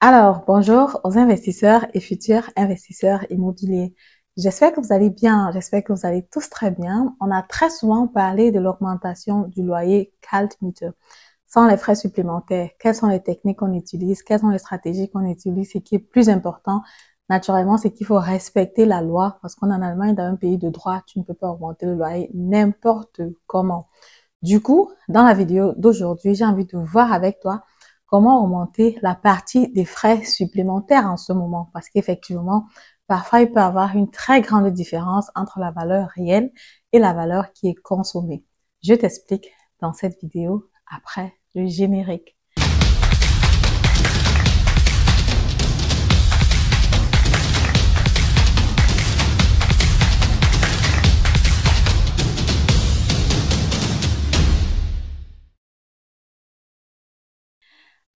Alors, bonjour aux investisseurs et futurs investisseurs immobiliers. J'espère que vous allez bien, j'espère que vous allez tous très bien. On a très souvent parlé de l'augmentation du loyer CaltMeter sans les frais supplémentaires. Quelles sont les techniques qu'on utilise, quelles sont les stratégies qu'on utilise. Ce qui est plus important, naturellement, c'est qu'il faut respecter la loi parce qu'on est en Allemagne, dans un pays de droit, tu ne peux pas augmenter le loyer n'importe comment. Du coup, dans la vidéo d'aujourd'hui, j'ai envie de voir avec toi comment augmenter la partie des frais supplémentaires en ce moment. Parce qu'effectivement, parfois, il peut y avoir une très grande différence entre la valeur réelle et la valeur qui est consommée. Je t'explique dans cette vidéo après le générique.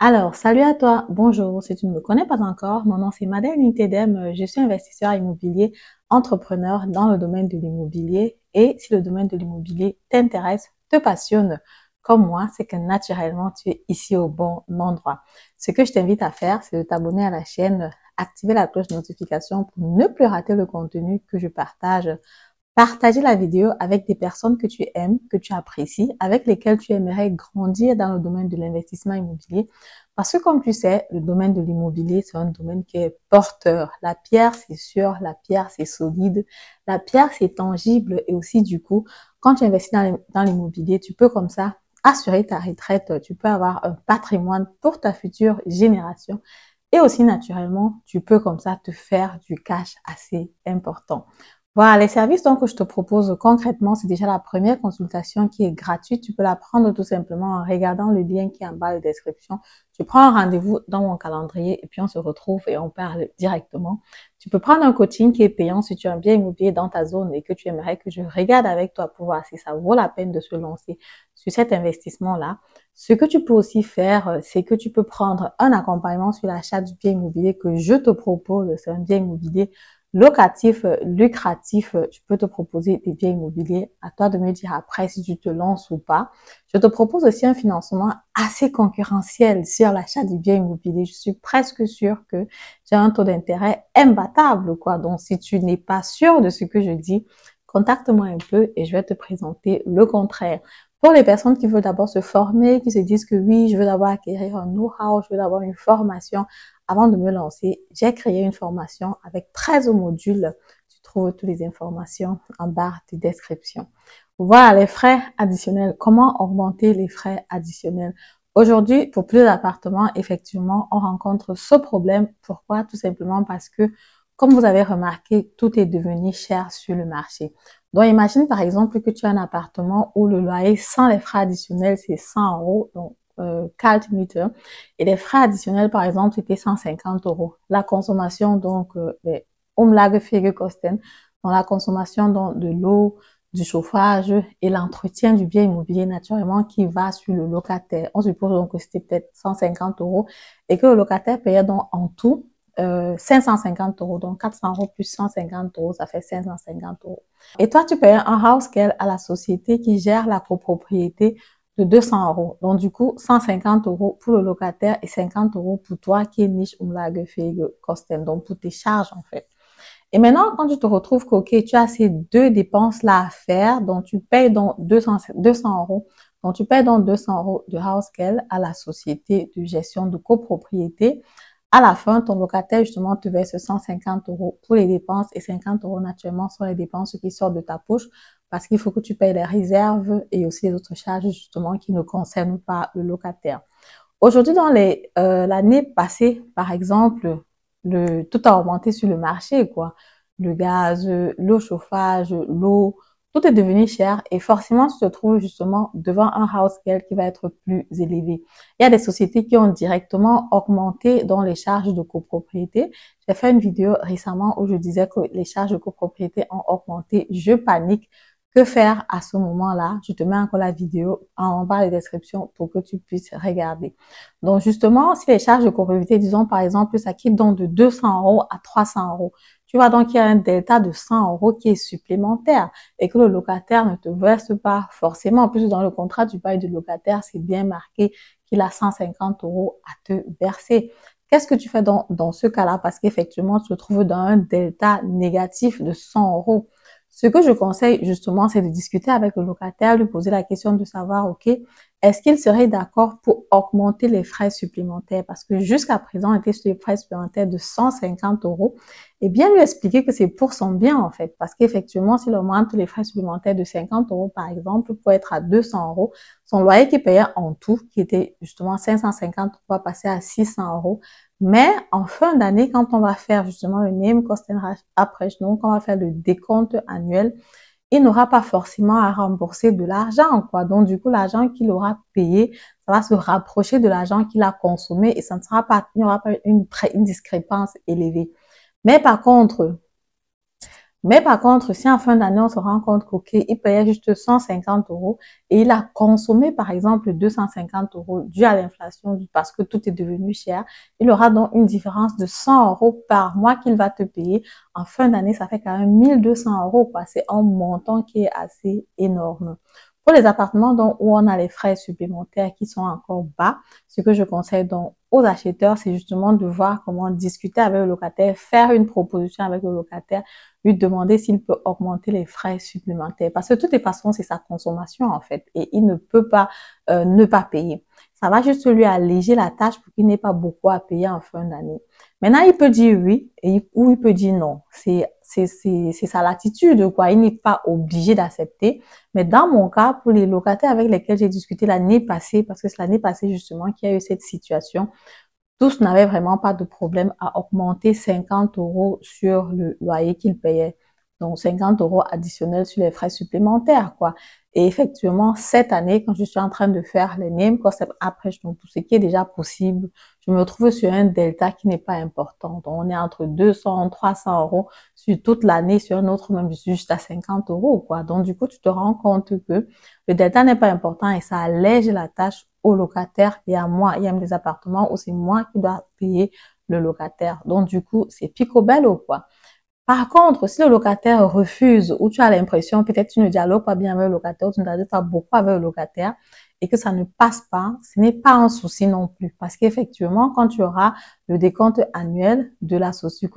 Alors, salut à toi, bonjour, si tu ne me connais pas encore, mon nom c'est Madeleine Nitedem, je suis investisseur immobilier, entrepreneur dans le domaine de l'immobilier et si le domaine de l'immobilier t'intéresse, te passionne comme moi, c'est que naturellement tu es ici au bon endroit. Ce que je t'invite à faire, c'est de t'abonner à la chaîne, activer la cloche de notification pour ne plus rater le contenu que je partage. Partager la vidéo avec des personnes que tu aimes, que tu apprécies, avec lesquelles tu aimerais grandir dans le domaine de l'investissement immobilier. Parce que comme tu sais, le domaine de l'immobilier, c'est un domaine qui est porteur. La pierre, c'est sûr, la pierre, c'est solide, la pierre, c'est tangible et aussi du coup, quand tu investis dans l'immobilier, tu peux comme ça assurer ta retraite, tu peux avoir un patrimoine pour ta future génération et aussi naturellement, tu peux comme ça te faire du cash assez important. Voilà, les services donc que je te propose concrètement, c'est déjà la première consultation qui est gratuite. Tu peux la prendre tout simplement en regardant le lien qui est en bas de description. Tu prends un rendez-vous dans mon calendrier et puis on se retrouve et on parle directement. Tu peux prendre un coaching qui est payant si tu as un bien immobilier dans ta zone et que tu aimerais que je regarde avec toi pour voir si ça vaut la peine de se lancer sur cet investissement-là. Ce que tu peux aussi faire, c'est que tu peux prendre un accompagnement sur l'achat du bien immobilier que je te propose. C'est un bien immobilier locatif, lucratif, tu peux te proposer des biens immobiliers. À toi de me dire après si tu te lances ou pas. Je te propose aussi un financement assez concurrentiel sur l'achat du bien immobilier. Je suis presque sûre que j'ai un taux d'intérêt imbattable, quoi. Donc, si tu n'es pas sûr de ce que je dis, contacte-moi un peu et je vais te présenter le contraire. Pour les personnes qui veulent d'abord se former, qui se disent que oui, je veux d'abord acquérir un know-how, je veux d'abord une formation, avant de me lancer, j'ai créé une formation avec 13 modules. Tu trouves toutes les informations en barre de description. Voilà les frais additionnels. Comment augmenter les frais additionnels? Aujourd'hui, pour plus d'appartements, effectivement, on rencontre ce problème. Pourquoi? Tout simplement parce que, comme vous avez remarqué, tout est devenu cher sur le marché. Donc, imagine par exemple que tu as un appartement où le loyer sans les frais additionnels, c'est 100 euros. Donc, CaltMeter et les frais additionnels par exemple c'était 150 euros. La consommation donc les Umlageführerkosten, dans la consommation donc, de l'eau, du chauffage et l'entretien du bien immobilier naturellement qui va sur le locataire. On suppose donc que c'était peut-être 150 euros et que le locataire payait donc en tout 550 euros. Donc 400 euros plus 150 euros, ça fait 550 euros. Et toi, tu payes un house scale à la société qui gère la copropriété de 200 euros. Donc, du coup, 150 euros pour le locataire et 50 euros pour toi qui est niche Umlageführerkosten, donc pour tes charges, en fait. Et maintenant, quand tu te retrouves que, ok, tu as ces deux dépenses-là à faire, donc tu payes donc 200 euros, donc tu payes donc 200 euros de house scale à la société de gestion de copropriété. À la fin, ton locataire, justement, te verse 150 euros pour les dépenses et 50 euros, naturellement, sont les dépenses qui sortent de ta poche parce qu'il faut que tu payes les réserves et aussi les autres charges, justement, qui ne concernent pas le locataire. Aujourd'hui, dans l'année passée, par exemple, tout a augmenté sur le marché, quoi. Le gaz, le chauffage, l'eau, tout est devenu cher et forcément, tu te trouves justement devant un house scale qui va être plus élevé. Il y a des sociétés qui ont directement augmenté dans les charges de copropriété. J'ai fait une vidéo récemment où je disais que les charges de copropriété ont augmenté. Je panique. Que faire à ce moment-là? Je te mets encore la vidéo en bas de la description pour que tu puisses regarder. Donc, justement, si les charges de copropriété, disons par exemple, ça quitte donc de 200 euros à 300 euros, tu vois donc qu'il y a un delta de 100 euros qui est supplémentaire et que le locataire ne te verse pas forcément. En plus, dans le contrat du bail du locataire, c'est bien marqué qu'il a 150 euros à te verser. Qu'est-ce que tu fais dans ce cas-là? Parce qu'effectivement, tu te trouves dans un delta négatif de 100 euros. Ce que je conseille justement, c'est de discuter avec le locataire, lui poser la question de savoir, OK, est-ce qu'il serait d'accord pour augmenter les frais supplémentaires? Parce que jusqu'à présent, on était sur les frais supplémentaires de 150 euros. Et bien lui expliquer que c'est pour son bien, en fait. Parce qu'effectivement, s'il augmente les frais supplémentaires de 50 euros, par exemple, pour être à 200 euros, son loyer qu'il payait en tout, qui était justement 550, va passer à 600 euros. Mais en fin d'année, quand on va faire justement le name cost and appraisal, quand on va faire le décompte annuel, il n'aura pas forcément à rembourser de l'argent, quoi. Donc, du coup, l'argent qu'il aura payé, ça va se rapprocher de l'argent qu'il a consommé et ça ne sera pas, il n'y aura pas une discrépance élevée. Mais par contre, si en fin d'année, on se rend compte qu'il payait juste 150 euros et il a consommé, par exemple, 250 euros dû à l'inflation, parce que tout est devenu cher, il aura donc une différence de 100 euros par mois qu'il va te payer. En fin d'année, ça fait quand même 1200 euros, quoi. C'est un montant qui est assez énorme. Pour les appartements donc, où on a les frais supplémentaires qui sont encore bas, ce que je conseille donc aux acheteurs, c'est justement de voir comment discuter avec le locataire, faire une proposition avec le locataire, lui demander s'il peut augmenter les frais supplémentaires. Parce que de toutes les façons, c'est sa consommation en fait et il ne peut pas ne pas payer. Ça va juste lui alléger la tâche pour qu'il n'ait pas beaucoup à payer en fin d'année. Maintenant, il peut dire oui ou il peut dire non. C'est sa latitude, quoi. Il n'est pas obligé d'accepter. Mais dans mon cas, pour les locataires avec lesquels j'ai discuté l'année passée, parce que c'est l'année passée justement qu'il y a eu cette situation, tous n'avaient vraiment pas de problème à augmenter 50 euros sur le loyer qu'ils payaient. Donc 50 euros additionnels sur les frais supplémentaires, quoi. Et effectivement, cette année, quand je suis en train de faire les name cost après, donc tout ce qui est déjà possible, je me trouve sur un delta qui n'est pas important. Donc on est entre 200, 300 euros sur toute l'année, sur un autre même juste à 50 euros, quoi. Donc du coup, tu te rends compte que le delta n'est pas important et ça allège la tâche au locataire et à moi. Il y a même des appartements où c'est moi qui dois payer le locataire. Donc du coup, c'est picobello, quoi. Par contre, si le locataire refuse ou tu as l'impression, peut-être tu ne dialogues pas bien avec le locataire, ou tu ne dialogues pas beaucoup avec le locataire et que ça ne passe pas, ce n'est pas un souci non plus. Parce qu'effectivement, quand tu auras le décompte annuel de la société,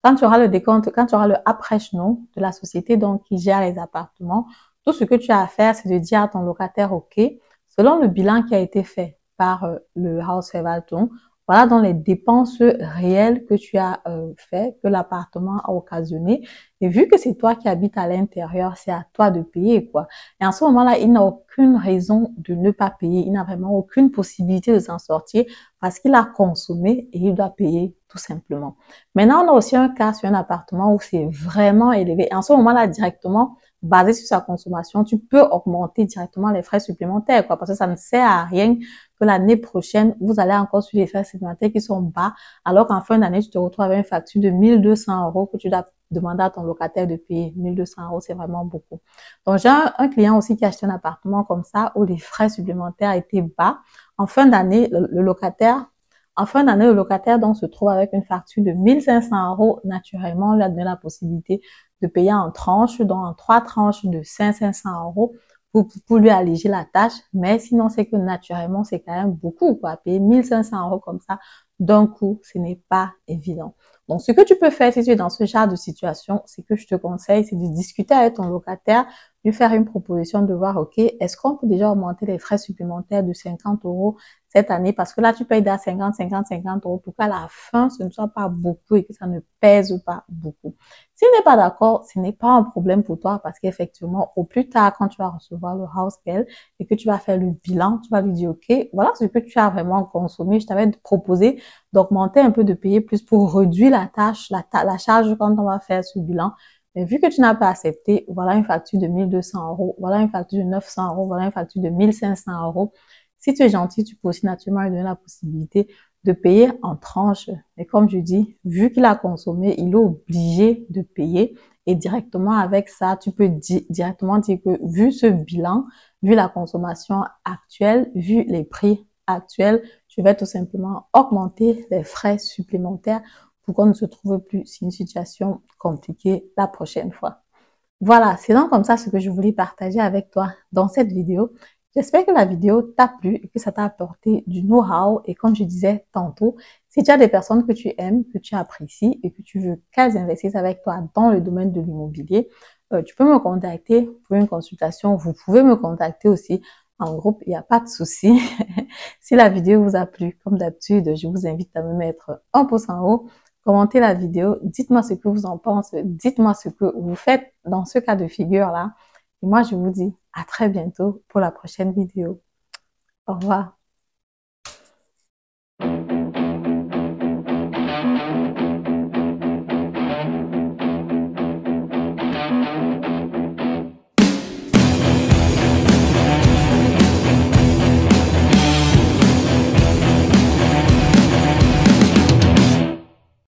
quand tu auras le décompte, quand tu auras le appraisal de la société donc qui gère les appartements, tout ce que tu as à faire, c'est de dire à ton locataire, OK, selon le bilan qui a été fait par le Hausverwaltung, voilà donc les dépenses réelles que tu as fait, que l'appartement a occasionné. Et vu que c'est toi qui habites à l'intérieur, c'est à toi de payer, quoi. Et en ce moment-là, il n'a aucune raison de ne pas payer. Il n'a vraiment aucune possibilité de s'en sortir parce qu'il a consommé et il doit payer tout simplement. Maintenant, on a aussi un cas sur un appartement où c'est vraiment élevé. Et en ce moment-là, directement, basé sur sa consommation, tu peux augmenter directement les frais supplémentaires, quoi, parce que ça ne sert à rien que l'année prochaine, vous allez encore sur les frais supplémentaires qui sont bas, alors qu'en fin d'année, tu te retrouves avec une facture de 1200 euros que tu dois demander à ton locataire de payer. 1200 euros, c'est vraiment beaucoup. Donc, j'ai un client aussi qui a acheté un appartement comme ça, où les frais supplémentaires étaient bas. En fin d'année, le locataire donc se trouve avec une facture de 1500 euros. Naturellement, on lui a donné la possibilité de payer en tranches, donc en 3 tranches de 500 euros pour lui alléger la tâche. Mais sinon, c'est que naturellement, c'est quand même beaucoup, quoi. Payer 1500 euros comme ça d'un coup, ce n'est pas évident. Donc, ce que tu peux faire si tu es dans ce genre de situation, c'est que je te conseille, c'est de discuter avec ton locataire, lui faire une proposition de voir, OK, est-ce qu'on peut déjà augmenter les frais supplémentaires de 50 euros cette année? Parce que là, tu payes à 50, 50, 50 euros pour qu'à la fin, ce ne soit pas beaucoup et que ça ne pèse pas beaucoup. S'il n'est pas d'accord, ce n'est pas un problème pour toi parce qu'effectivement, au plus tard, quand tu vas recevoir le house bill et que tu vas faire le bilan, tu vas lui dire, OK, voilà ce que tu as vraiment consommé. Je t'avais proposé d'augmenter un peu, de payer plus pour réduire la tâche, la charge quand on va faire ce bilan. Mais vu que tu n'as pas accepté, voilà une facture de 1200 euros, voilà une facture de 900 euros, voilà une facture de 1500 euros. Si tu es gentil, tu peux aussi naturellement lui donner la possibilité de payer en tranches. Et comme je dis, vu qu'il a consommé, il est obligé de payer. Et directement avec ça, tu peux directement dire que vu ce bilan, vu la consommation actuelle, vu les prix actuels, je vais tout simplement augmenter les frais supplémentaires pour qu'on ne se trouve plus sur une situation compliquée la prochaine fois. Voilà, c'est donc comme ça ce que je voulais partager avec toi dans cette vidéo. J'espère que la vidéo t'a plu et que ça t'a apporté du know-how. Et comme je disais tantôt, si tu as des personnes que tu aimes, que tu apprécies et que tu veux qu'elles investissent avec toi dans le domaine de l'immobilier, tu peux me contacter pour une consultation. Vous pouvez me contacter aussi en groupe, il n'y a pas de souci. Si la vidéo vous a plu, comme d'habitude, je vous invite à me mettre un pouce en haut, commentez la vidéo, dites-moi ce que vous en pensez, dites-moi ce que vous faites dans ce cas de figure-là. Et moi, je vous dis à très bientôt pour la prochaine vidéo. Au revoir.